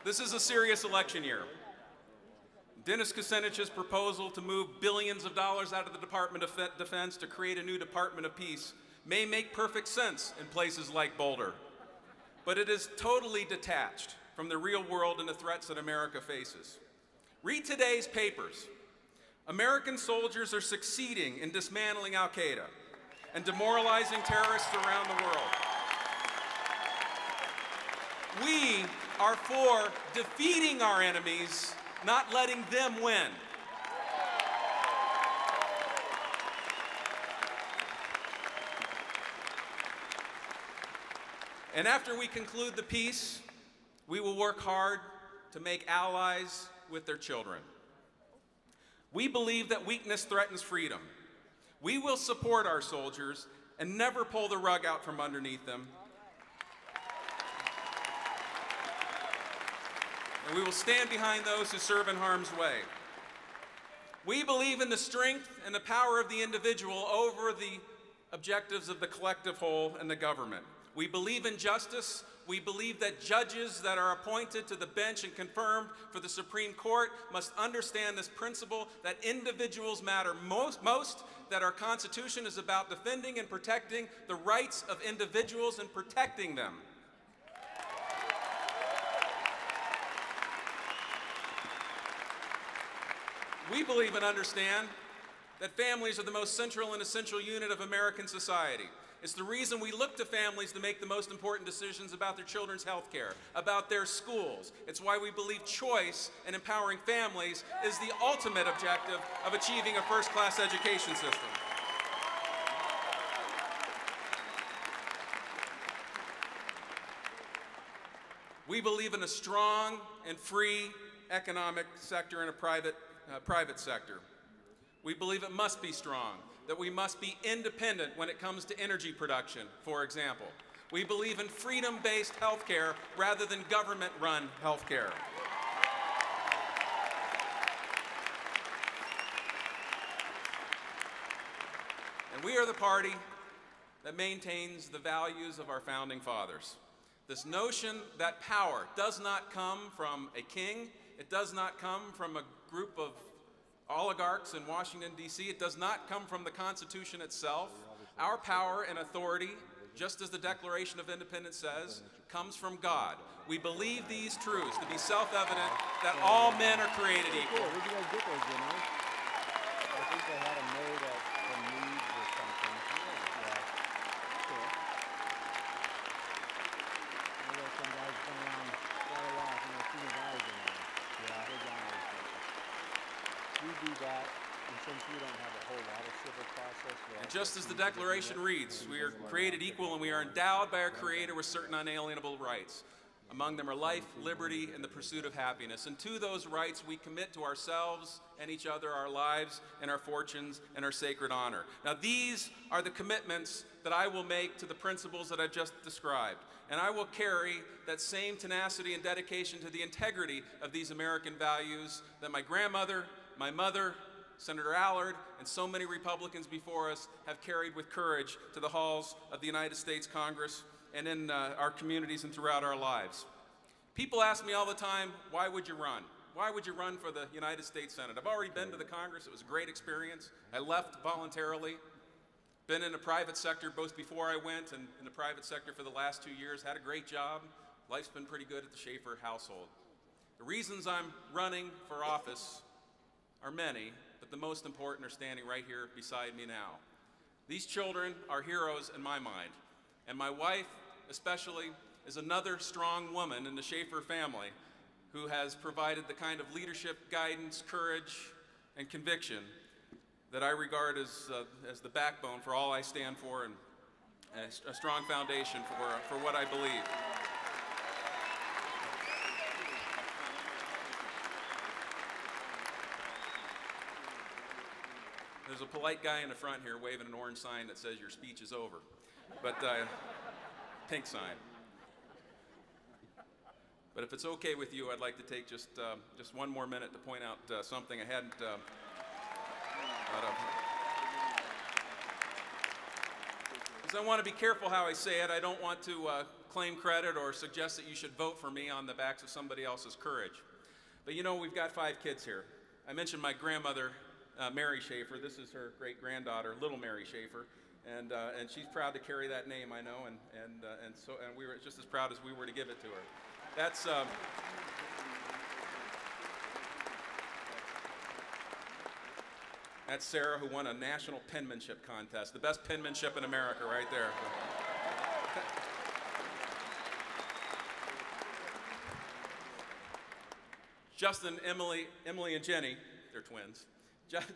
This is a serious election year. Dennis Kucinich's proposal to move billions of dollars out of the Department of Defense to create a new Department of Peace may make perfect sense in places like Boulder, but it is totally detached from the real world and the threats that America faces. Read today's papers. American soldiers are succeeding in dismantling Al-Qaeda and demoralizing terrorists around the world. We are for defeating our enemies, not letting them win. And after we conclude the peace, we will work hard to make allies with their children. We believe that weakness threatens freedom. We will support our soldiers and never pull the rug out from underneath them. And we will stand behind those who serve in harm's way. We believe in the strength and the power of the individual over the objectives of the collective whole and the government. We believe in justice. We believe that judges that are appointed to the bench and confirmed for the Supreme Court must understand this principle that individuals matter most, that our Constitution is about defending and protecting the rights of individuals and protecting them. We believe and understand that families are the most central and essential unit of American society. It's the reason we look to families to make the most important decisions about their children's health care, about their schools. It's why we believe choice and empowering families is the ultimate objective of achieving a first-class education system. We believe in a strong and free economic sector and a private sector. We believe it must be strong, that we must be independent when it comes to energy production, for example. We believe in freedom-based health care rather than government-run health care. And we are the party that maintains the values of our founding fathers. This notion that power does not come from a king, it does not come from a group of oligarchs in Washington, D.C. It does not come from the Constitution itself. Our power and authority, just as the Declaration of Independence says, comes from God. We believe these truths to be self-evident that all men are created equal. Where'd you guys get those, you know? I think they had them made at the Needs or something. Yeah. Cool. I know some guys been around quite a while, and they're senior guys in there. Yeah. Big guys. We do that, and since we don't have a whole lot of civil process. And just as the Declaration reads, we are created equal and we are endowed by our Creator with certain unalienable rights. Among them are life, liberty, and the pursuit of happiness. And to those rights we commit to ourselves and each other our lives and our fortunes and our sacred honor. Now these are the commitments that I will make to the principles that I've just described. And I will carry that same tenacity and dedication to the integrity of these American values that my grandmother, my mother, Senator Allard, and so many Republicans before us have carried with courage to the halls of the United States Congress and in our communities and throughout our lives. People ask me all the time, why would you run? Why would you run for the United States Senate? I've already been to the Congress. It was a great experience. I left voluntarily. Been in the private sector both before I went and in the private sector for the last 2 years. Had a great job. Life's been pretty good at the Schaffer household. The reasons I'm running for office are many, but the most important are standing right here beside me now. These children are heroes in my mind, and my wife especially is another strong woman in the Schaffer family who has provided the kind of leadership, guidance, courage, and conviction that I regard as the backbone for all I stand for and a strong foundation for what I believe. There's a polite guy in the front here waving an orange sign that says your speech is over, but pink sign. But if it's okay with you, I'd like to take just one more minute to point out something I hadn't thought of. Because I want to be careful how I say it. I don't want to claim credit or suggest that you should vote for me on the backs of somebody else's courage. But you know, we've got 5 kids here. I mentioned my grandmother, Mary Schaffer. This is her great-granddaughter, little Mary Schaffer. And she's proud to carry that name, I know, and we were just as proud as we were to give it to her. That's Sarah, who won a national penmanship contest. The best penmanship in America right there. Justin, Emily, and Jenny, they're twins.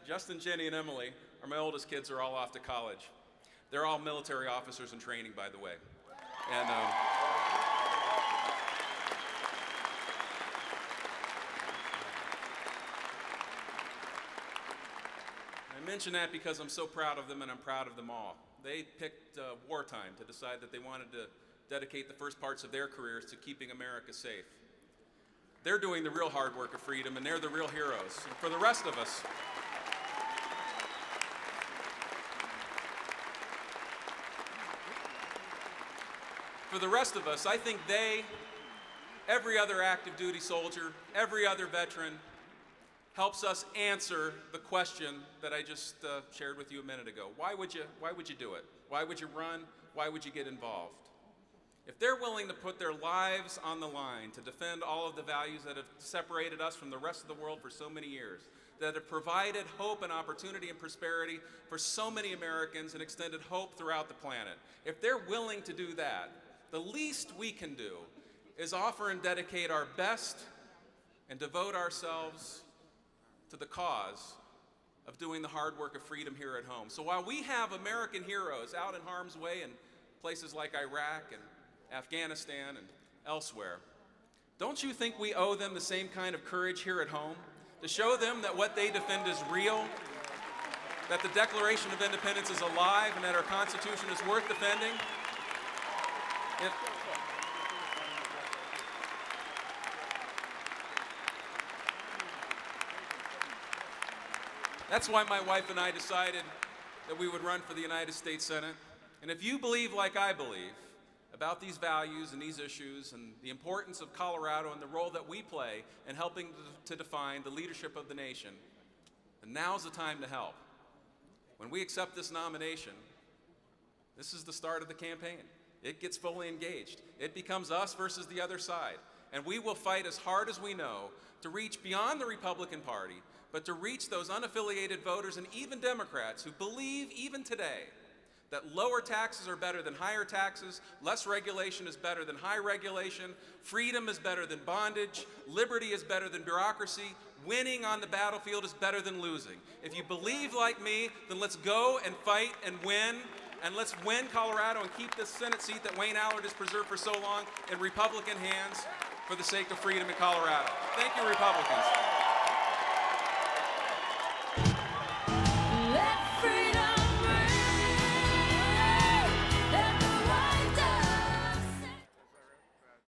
Justin, Jenny, and Emily are my oldest kids. They're all off to college. They're all military officers in training, by the way. And I mention that because I'm so proud of them, and I'm proud of them all. They picked wartime to decide that they wanted to dedicate the first parts of their careers to keeping America safe. They're doing the real hard work of freedom, and they're the real heroes. And for the rest of us, I think they, every other active duty soldier, every other veteran, helps us answer the question that I just shared with you a minute ago. Why would you do it? Why would you run? Why would you get involved? If they're willing to put their lives on the line to defend all of the values that have separated us from the rest of the world for so many years, that have provided hope and opportunity and prosperity for so many Americans and extended hope throughout the planet, if they're willing to do that, the least we can do is offer and dedicate our best and devote ourselves to the cause of doing the hard work of freedom here at home. So while we have American heroes out in harm's way in places like Iraq and Afghanistan and elsewhere, don't you think we owe them the same kind of courage here at home to show them that what they defend is real, that the Declaration of Independence is alive, and that our Constitution is worth defending? That's why my wife and I decided that we would run for the United States Senate. And if you believe, like I believe, about these values and these issues and the importance of Colorado and the role that we play in helping to define the leadership of the nation, then now's the time to help. When we accept this nomination, this is the start of the campaign. It gets fully engaged. It becomes us versus the other side. And we will fight as hard as we know to reach beyond the Republican Party, but to reach those unaffiliated voters and even Democrats who believe, even today, that lower taxes are better than higher taxes, less regulation is better than high regulation, freedom is better than bondage, liberty is better than bureaucracy, winning on the battlefield is better than losing. If you believe like me, then let's go and fight and win. And let's win Colorado and keep this Senate seat that Wayne Allard has preserved for so long in Republican hands for the sake of freedom in Colorado. Thank you, Republicans.